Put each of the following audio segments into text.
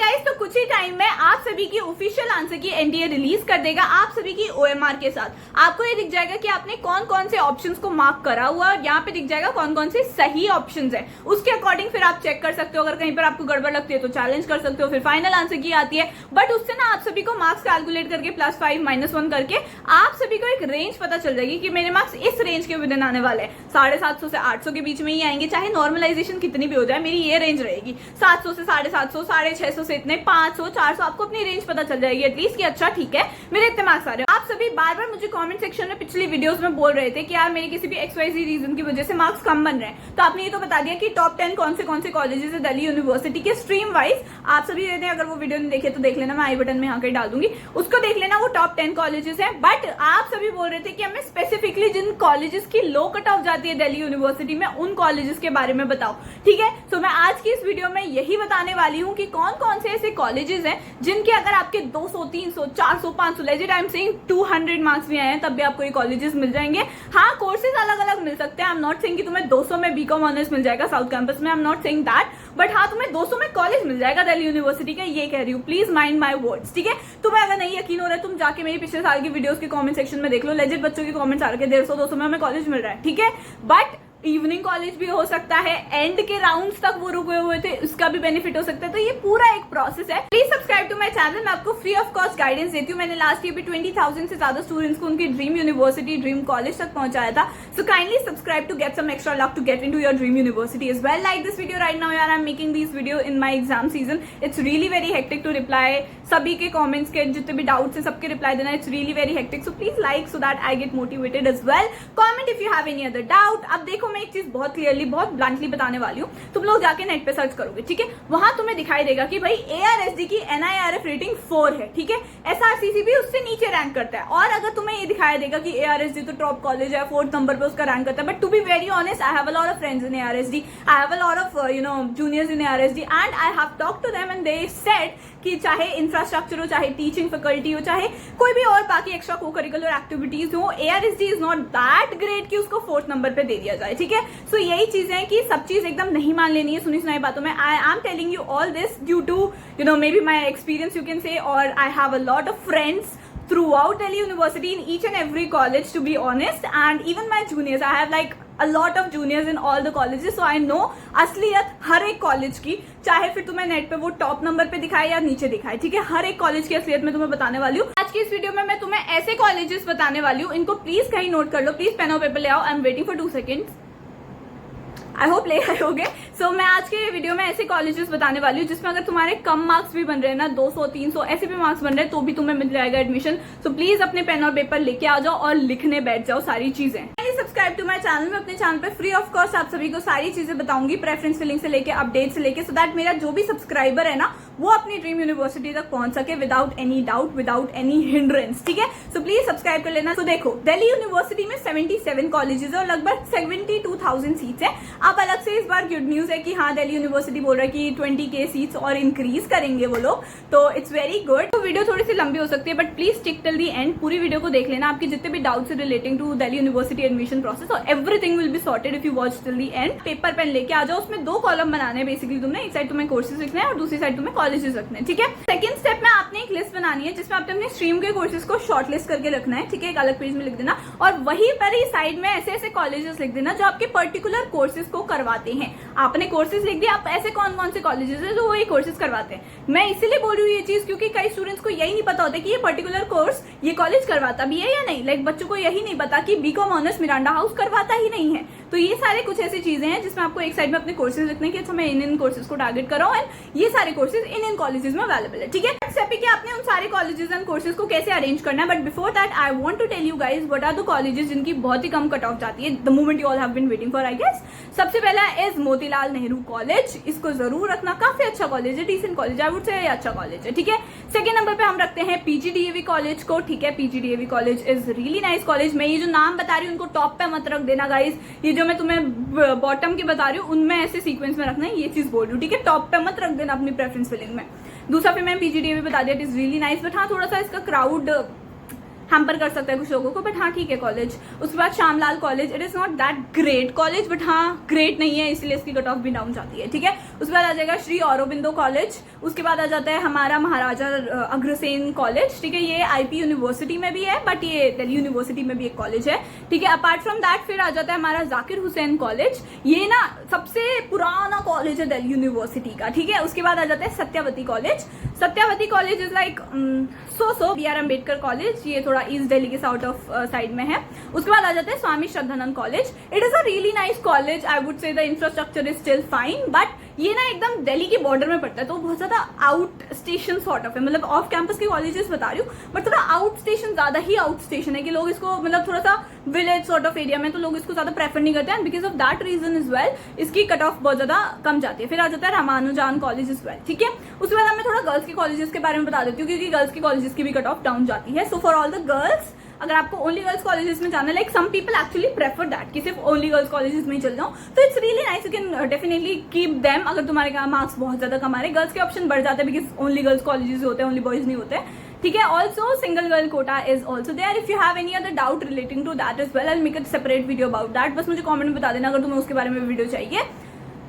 Guys, तो कुछ ही time में आप सभी की ऑफिशियल आंसर की एनटीए रिलीज कर देगा आप सभी की ओएमआर के साथ। आपको ये दिख जाएगा कि आपने कौन कौन से ऑप्शंस को मार्क करा हुआ और यहाँ पे दिख जाएगा कौन कौन से सही ऑप्शंस है। उसके अकॉर्डिंग फिर आप चेक कर सकते हो, अगर कहीं पर आपको गड़बड़ लगती है तो चैलेंज कर सकते हो, फिर फाइनल आंसर की आती है। बट उससे ना आप सभी को मार्क्स कैलकुलेट करके +5 -1 करके आप सभी को एक रेंज पता चल जाएगी कि मेरे मार्क्स इस रेंज के विद इन आने वाले हैं। 750 से 800 के बीच में ही आएंगे, चाहे नॉर्मलाइजेशन कितनी भी हो जाए, मेरी ये रेंज रहेगी। 700 से 750, 650 से इतने, 500, 400, आपको अपनी रेंज पता चल जाएगी एटलीस्ट कि अच्छा ठीक है मेरे इतने मार्क्स आ रहे हैं। आप सभी बार बार मुझे कमेंट सेक्शन में पिछली वीडियोस में बोल रहे थे कि यार मेरे किसी भी XYZ रीजन की वजह से मार्क्स कम बन रहे हैं, तो आपने ये तो बता दिया कि टॉप 10 कौन से कॉलेजेस है दिल्ली यूनिवर्सिटी के स्ट्रीम वाइज। आप सभी रहते हैं, अगर वो वीडियो नहीं देखे तो देख लेना, मैं आई बटन में यहाँ कहीं डाल दूंगी, उसको देख लेना। वो टॉप 10 कॉलेजेस है। बट आप सभी बोल रहे थे कि हमें स्पेसिफिकली जिन कॉलेजेस की लो कट ऑफ जाती है दिल्ली यूनिवर्सिटी में, उन कॉलेजेस के बारे में बताओ। ठीक है, तो मैं आज की इस वीडियो में यही बताने वाली हूँ कि कौन कौन से ऐसे कॉलेजेस हैं जिनके अगर आपके 200, 300, 400, 500 legit I am saying 200 marks भी आए हैं तब भी आपको ये कॉलेजेस मिल जाएंगे। हाँ, कोर्सेज अलग अलग मिल सकते हैं। आई एम नॉट सेइंग कि तुम्हें 200 में बीकॉम ऑनर्स मिल जाएगा साउथ कैंपस में, I am not saying that, but हाँ तुम्हें 200 में कॉलेज मिल जाएगा दिल्ली यूनिवर्सिटी का, ये कह रही हूँ। Please mind my words. ठीक है, तुम्हें अगर नहीं यकीन हो रहा है तुम जाके मेरी पिछले साल की वीडियोस के कमेंट सेक्शन में देख लो, लेजिट बच्चों के कमेंट्स आ रखे 150, 200 में हमें कॉलेज मिल रहा है। ठीक है, बट इवनिंग कॉलेज भी हो सकता है, एंड के राउंड्स तक वो रुके हुए थे, उसका भी बेनिफिट हो सकता है। तो ये पूरा एक प्रोसेस है। Please subscribe to my channel, मैं आपको फ्री ऑफ कॉस्ट गाइडेंस देती हूँ। मैंने लास्ट ईयर भी 20,000 से ज्यादा स्टूडेंट्स को उनकी ड्रीम यूनिवर्सिटी, ड्रीम कॉलेज तक पहुंचाया था। So kindly subscribe to get some extra luck to get into your dream university as well. Like this video right now यार, I am making this video in my exam season. It's really very hectic to reply सभी के comments के, जितने भी doubts हैं सबके reply देना। It's really very hectic, so please like so that I get motivated as well. Comment if you have any other doubt. अब देखो, मैं एक चीज बहुत क्लियरली, बहुत ब्लंटली बताने वाली हूँ। तुम लोग जाके नेट पे सर्च करोगे, ठीक है, वहां तुम्हें दिखाई देगा कि भाई ARSD की NIRF रेटिंग 4 है। ठीक है, SRCC भी उससे नीचे रैंक करता है। और अगर तुम्हें ये दिखाया देगा कि ARSD तो टॉप कॉलेज है, 4th नंबर पे उसका रैंक करता है, but to be very honest, I have a lot of friends in ARSD, I have a lot of juniors in ARSD and I have talked to them and they said कि चाहे infrastructure हो, चाहे teaching faculty हो, चाहे कोई भी और बाकी एक्स्ट्रा को करिकुलर एक्टिविटीज हो, ARSD is not that great कि उसको 4th नंबर पे दे दिया जाए। ठीक है, सो यही चीजें हैं कि सब चीज एकदम नहीं मान लेनी है सुनी सुनाई बातों में। I am telling you all this due to may be my experience you can say, और I have a lot of friends throughout Delhi University in each and every college, to be honest, and even my juniors, I have like a lot of juniors in all the colleges, so I know असलियत हर एक college की, चाहे फिर तुम्हें net पे वो top number पे दिखाए या नीचे दिखाए। ठीक है, हर एक कॉलेज की असलियत मैं तुम्हें बताने वाली हूँ। आज की इस वीडियो में मैं तुम्हें ऐसे कॉलेजेस बताने वाली हूँ, इनको प्लीज कहीं नोट कर लो। प्लीज पेन और पेपर ले आओ, I am waiting for 2 seconds। I hope ले आए होगे। सो मैं आज के वीडियो में ऐसे कॉलेजेस बताने वाली हूँ जिसमें अगर तुम्हारे कम मार्क्स भी बन रहे हैं ना, 200, 300 ऐसे भी मार्क्स बन रहे हैं, तो भी तुम्हें मिल जाएगा एडमिशन। सो प्लीज अपने पेन और पेपर लेके आ जाओ और लिखने बैठ जाओ सारी चीजें। Subscribe to my channel. में अपने चैनल पे फ्री ऑफ कॉस्ट आप सभी को सारी चीजें बताऊंगी, प्रेफरेंस फिलिंग से लेके अपडेट से लेके, सो दैट मेरा जो भी सब्सक्राइबर है ना वो अपनी ड्रीम यूनिवर्सिटी तक पहुंच सके without any doubt, without any hindrance. ठीक है, सो प्लीज सब्सक्राइब कर लेना। तो देखो, दिल्ली यूनिवर्सिटी में 77 कॉलेजेस है और लगभग 72,000 सीट्स है। अब अलग से इस बार गुड न्यूज है कि हाँ, दिल्ली यूनिवर्सिटी बोल रहा है कि 20K सीट्स और इंक्रीज करेंगे वो लोग, तो इट्स वेरी गुड। तो वीडियो थोड़ी सी लंबी हो सकती है, but please stick till the end. पूरी वीडियो को देख लेना, आपके जितने भी डाउट्स है relating to Delhi university admission process, और everything will be sorted if you watch till the end. Paper pen लेके आ जाओ, उसमें 2 कॉलम बनाने हैं बेसिकली तुमने। एक साइड तुम्हें कोर्सेज लिखना है और दूसरी साइड तुम्हें कॉलेजेस रखने हैं। ठीक है, सेकंड स्टेप में आपने एक लिस्ट बनानी है जिसमें आपने अपने स्ट्रीम के कोर्सेज को शॉर्ट लिस्ट करके रखना है। ठीक है, एक अलग पेज में लिख देना और वहीं पर ही साइड में ऐसे ऐसे कॉलेजेस लिख देना जो आपके पर्टिकुलर कोर्सेज को करवाते हैं। आपने कोर्सेज लिख दिया, आप ऐसे कौन कौन से कॉलेजेस है जो वही कोर्सेज करवाते हैं। मैं इसीलिए बोल रही हूँ ये चीज क्योंकि कई स्टूडेंट्स को यही नहीं पता होता कि ये पर्टिकुलर कोर्स ये कॉलेज करवाता भी है या नहीं। लाइक बच्चों को यही नहीं पता कि बीकॉम ऑनर्स मिरांडा हाउस करवाता ही नहीं है। तो ये सारे कुछ ऐसी चीजें हैं जिसमें आपको एक साइड में अपने कोर्सेज लिखने की, अच्छा मैं इन कोर्सेज को टारगेट कर रहा हूँ एंड ये सारे कोर्सेज इन कॉलेजेस में अवेलेबल है। ठीक है, कि आपने उन सारे कॉलेजेस एंड कोर्सेज को कैसे अरेंज करना है। But before that I want to tell you guys what are the colleges जिनकी बहुत ही कम कट ऑफ जाती है, the moment you all have been waiting for I guess. सबसे पहला इज मोतीलाल नेहरू कॉलेज, इसको जरूर रखना, काफी अच्छा कॉलेज है, डिसेंट कॉलेज, आई वुड से अच्छा कॉलेज है। ठीक है, सेकंड नंबर पे हम रखते हैं PGDAV कॉलेज को। ठीक है, PGDAV college is really nice college. मैं ये जो नाम बता रही हूँ उनको टॉप पे मत रख देना गाइज, ये जो मैं तुम्हें बॉटम की बता रही हूँ उनमें ऐसे सीक्वेंस में रखना है, ये चीज बोल रही हूँ। ठीक है, टॉप पे मत रख देना अपनी प्रेफरेंस फिलिंग में। दूसरा फिर मैं PGDAV बता दिया, it is really nice, but हाँ थोड़ा सा इसका क्राउड हैम्पर कर सकता है कुछ लोगों को, बट हाँ ठीक है कॉलेज। उसके बाद Shyamlal college, it is not that great college, but हाँ ग्रेट नहीं है, इसलिए इसकी कट ऑफ भी डाउन जाती है, ठीक है। उसके बाद आ जाएगा श्री औरोबिंदो कॉलेज। उसके बाद आ जाता है हमारा महाराजा अग्रसेन कॉलेज, ठीक है। ये आईपी यूनिवर्सिटी में भी है, बट ये दिल्ली यूनिवर्सिटी में भी एक कॉलेज है, ठीक है। अपार्ट फ्रॉम दैट फिर आ जाता है हमारा जाकिर हुसैन कॉलेज, ये ना सबसे पुराना कॉलेज है दिल्ली यूनिवर्सिटी का, ठीक है। उसके बाद आ जाता है Satyawati college. Satyawati college is like B R Ambedkar college, ये थोड़ा ईस्ट दिल्ली के साउथ ऑफ साइड में है। उसके बाद आ जाता है Swami Shraddhanand college. It is a really nice college, I would say the infrastructure is still fine, but ये ना एकदम दिल्ली के बॉर्डर में पड़ता है, तो बहुत ज्यादा आउट स्टेशन सॉर्ट ऑफ है, मतलब ऑफ कैंपस के कॉलेजेस बता रही हूँ, बट थोड़ा आउट स्टेशन, ज्यादा ही आउट स्टेशन है कि लोग इसको मतलब थोड़ा सा विलेज सॉर्ट ऑफ एरिया में, तो लोग इसको ज्यादा प्रेफर नहीं करते हैं, because of that reason as well इसकी कट ऑफ बहुत ज्यादा कम जाती है। फिर आ जाता है रामानुजान कॉलेज इज वेल, ठीक है। उसके बाद मैं थोड़ा गर्ल्स के कॉलेजेस के बारे में बता देती हूँ, क्योंकि गर्ल्स के कॉलेजेस की भी कट ऑफ डाउन जाती है। So for all the girls, अगर आपको ओनली गर्ल्स कॉलेजेस में जाना है, like some people actually prefer that कि सिर्फ ओनली गर्ल्स कॉलेजेस में ही चल जाओ, तो it's really nice, you can definitely keep them. अगर तुम्हारे मार्क्स बहुत ज्यादा कम आ रहे, गर्ल्स के ऑप्शन बढ़ जाते हैं, बिकॉज ओनली गर्ल्स कॉलेजेस होते हैं, ओनली बॉयज नहीं होते, ठीक है। Also single girl quota is also there. If you have any other doubt relating to that as well, I will make a separate video about that. बस मुझे comment में बता देना अगर तुम्हें उसके बारे में वीडियो चाहिए।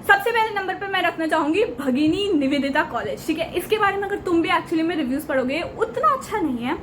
सबसे पहले नंबर पे मैं रखना चाहूंगी भगिनी निवेदिता कॉलेज, ठीक है। इसके बारे में अगर तुम भी एक्चुअली में रिव्यूज पढ़ोगे, उतना अच्छा नहीं है,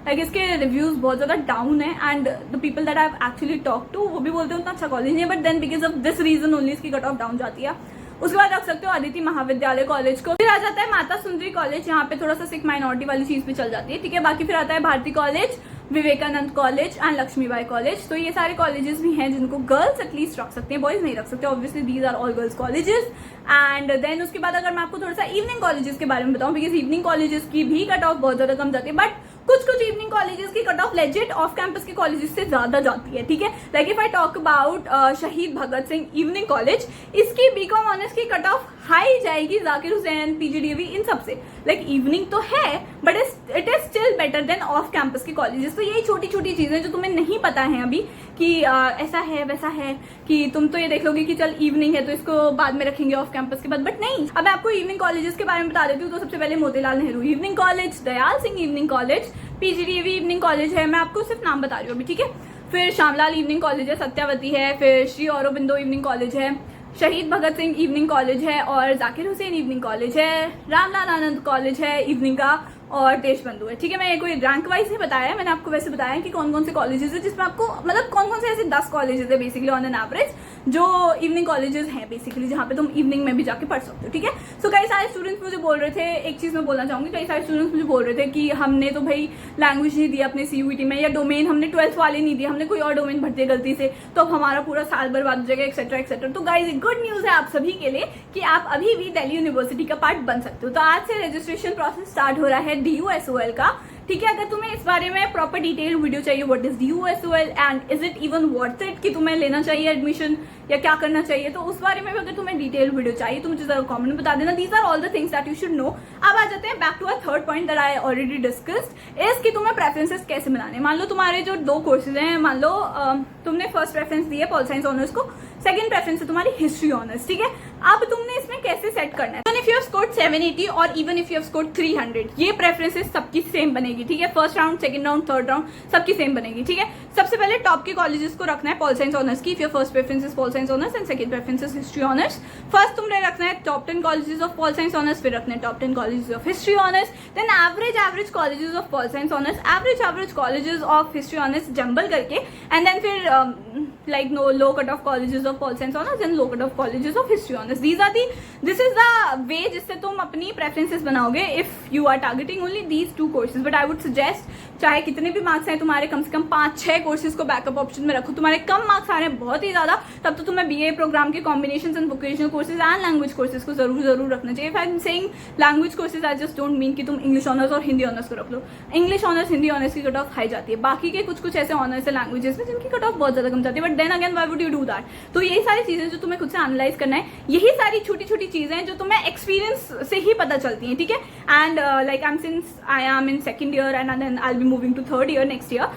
लाइक इसके रिव्यूज बहुत ज्यादा डाउन है, and the people that I have actually talk to वो भी बोलते हैं उतना अच्छा कॉलेज नहीं है, but then because of this reason only इसकी कट ऑफ डाउन जाती है। उसके बाद रख सकते हो अदिति महाविद्यालय कॉलेज को। फिर आ जाता है माता सुंदरी कॉलेज, यहाँ पे थोड़ा सा सिख माइनॉरिटी वाली चीज भी चल जाती है, ठीक है। बाकी फिर आता है Bharati college, Vivekananda college and Laxmibai college. तो ये सारे कॉलेजेस भी हैं जिनको गर्ल्स एटलीस्ट रख सकते हैं, बॉयज नहीं रख सकते, obviously these are all girls colleges. And then उसके बाद अगर मैं आपको थोड़ा सा इवनिंग कॉलेजेस के बारे में बताऊं, बिकॉज इवनिंग कॉलेजेस की भी कट ऑफ बहुत ज्यादा कम जाती है, बट कुछ इवनिंग कॉलेजेस की cut off legit off campus के कॉलेजेस से ज्यादा जाती है, ठीक है। Like if I talk about शहीद भगत सिंह इवनिंग कॉलेज, इसकी बीकॉम ऑनर्स की कट ऑफ हाई जाएगी जाकिर हुसैन, पीजीडीवी, इन सबसे। लाइक इवनिंग तो है, but it is still better than off campus के कॉलेजेस। तो यही छोटी छोटी चीजें जो तुम्हें नहीं पता है अभी कि ऐसा है वैसा है, कि तुम तो ये देख लोगे कि चल इवनिंग है तो इसको बाद में रखेंगे ऑफ कैंपस के बाद, बट नहीं। अब मैं आपको इवनिंग कॉलेजेस के बारे में बता देती हूँ। तो सबसे पहले Motilal Nehru evening college, Dayal Singh evening college, PGDAV evening college है, मैं आपको सिर्फ नाम बता रही हूँ अभी, ठीक है। फिर श्यामलाल इवनिंग कॉलेज है, सत्यावती है, फिर श्री औरोबिंदो इवनिंग कॉलेज है, शहीद भगत सिंह इवनिंग कॉलेज है, और जाकिर हुसैन इवनिंग कॉलेज है, रामलाल आनंद कॉलेज है इवनिंग का, और देशबंधु है, ठीक है। मैं कोई रैंक वाइज नहीं बताया, मैंने आपको वैसे बताया कि कौन कौन से कॉलेजेस है, जिसमें आपको मतलब कौन कौन से ऐसे 10 कॉलेजेस है बेसिकली ऑन एन एवरेज जो इवनिंग कॉलेजेस हैं बेसिकली, जहाँ पे तुम इवनिंग में भी जाके पढ़ सकते हो, ठीक है। सो कई सारे स्टूडेंट्स मुझे बोल रहे थे, एक चीज मैं बोलना चाहूंगी, कई सारे स्टूडेंट्स मुझे बोल रहे थे कि हमने तो भाई लैंग्वेज नहीं दिया अपने सीयूईटी में, या डोमेन हमने 12th वाले नहीं दिया, हमने कोई और डोमेन भर दिया गलती से, तो अब हमारा पूरा साल बर्बाद हो जाएगा, एक्सेट्रा एक्सेट्रा। तो गाइज गुड न्यूज है आप सभी के लिए कि आप अभी भी दिल्ली यूनिवर्सिटी का पार्ट बन सकते हो। तो आज से रजिस्ट्रेशन प्रोसेस स्टार्ट हो रहा है DUSOL का, ठीक है। अगर तुम्हें इस बारे में प्रॉपर डिटेल वीडियो चाहिए, what is DUSOL and is it even worth it, कि तुम्हें लेना चाहिए एडमिशन या क्या करना चाहिए, तो उस बारे में भी अगर तुम्हें डिटेल वीडियो चाहिए तो मुझे जरा कमेंट में बता देना। These are all the things that you should know. अब आ जाते हैं back to a third point that I already discussed, is कि तुम्हें प्रेफरेंसेस कैसे बनाने। मान लो तुम्हारे जो 2 कोर्सेज हैं, मान लो तुमने फर्स्ट प्रेफरेंस दी है पॉल साइंस ऑनर्स को, सेकंड प्रेफरेंस है तुम्हारी हिस्ट्री ऑनर्स, ठीक है। अब तुमने इसमें कैसे सेट करना है। इफ यू हैव स्कोर्ड 780 और even if you have scored 300, ये प्रेफरेंसेस सबकी सेम बनेगी, ठीक है। First round, second round, third round सबकी सेम बनेगी, ठीक है। सबसे पहले टॉप के कॉलेजेस को रखना है पॉल साइंस ऑनर्स की, if your first preference is pol science honours and second preference is history honours. First तुमने रखना है top 10 colleges of pol science honours, फिर रखना है top 10 colleges of history honours, then average colleges of pol science honours, average colleges of history honours jumble करके, and then फिर like no low cut off colleges of Pol Science honors and low cut off colleges of history honors. This is the way जिससे तुम अपनी preferences बनाओगे if you are targeting only these 2 courses. But I would suggest चाहे कितने भी marks आए तुम्हारे, कम से कम 5-6 कोर्सेज को बैकअप ऑप्शन में रखो। तुम्हारे कम मार्क्स आ रहे हैं बहुत ही ज्यादा, तब तो तुम्हें BA प्रोग्राम के combination and vocational courses and language courses को जरूर रखना चाहिए। If I am saying language courses, I just don't mean कि तुम इंग्लिश ऑनर्स और हिंदी ऑनर्स को रख लो। इंग्लिश ऑनर्स, हिंदी ऑनर्स की कट ऑफ हाई जाती है, बाकी के कुछ ऐसे ऑनर्स है लैंग्वेजेस में जिनकी कट ऑफ बहुत ज्यादा कम जाती है, but then again why would you do that. तो यही सारी चीजें जो तुम्हें खुद से एनालाइज करना है, यही सारी छोटी छोटी चीजें जो तुम्हें एक्सपीरियंस से ही पता चलती हैं, ठीक है। And like I am since I am in second year and then I will be moving to third year next year,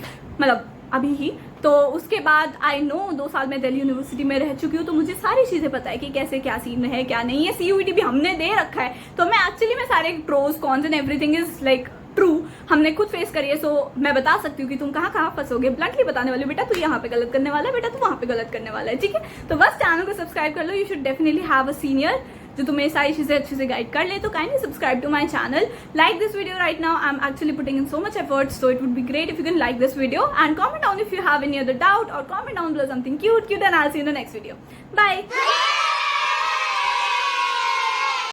मतलब अभी ही। तो उसके बाद आई नो 2 साल में दिल्ली यूनिवर्सिटी में रह चुकी हूँ, तो मुझे सारी चीजें पता है कि कैसे क्या सीन है क्या नहीं है। CUET भी हमने दे रखा है, तो मैं एक्चुअली में सारे pros cons and everything is like true हमने खुद फेस करी है, सो मैं बता सकती हूँ कि तुम कहाँ कहाँ फंसोगे, ब्लंटली बताने वाली बेटा तू यहाँ पे गलत करने वाला है, बेटा तू वहाँ पे गलत करने वाला है, ठीक है। तो बस चैनल को सब्सक्राइब कर लो, you should definitely have a senior जो तुम्हें सारी चीजें अच्छे से गाइड कर ले। तो kindly subscribe to my channel, like this video right now, I am actually putting in so much efforts, so it would be great if you can like this video and comment down if you have any other doubt or comment down below something cute and I'll see you in the next video. Bye.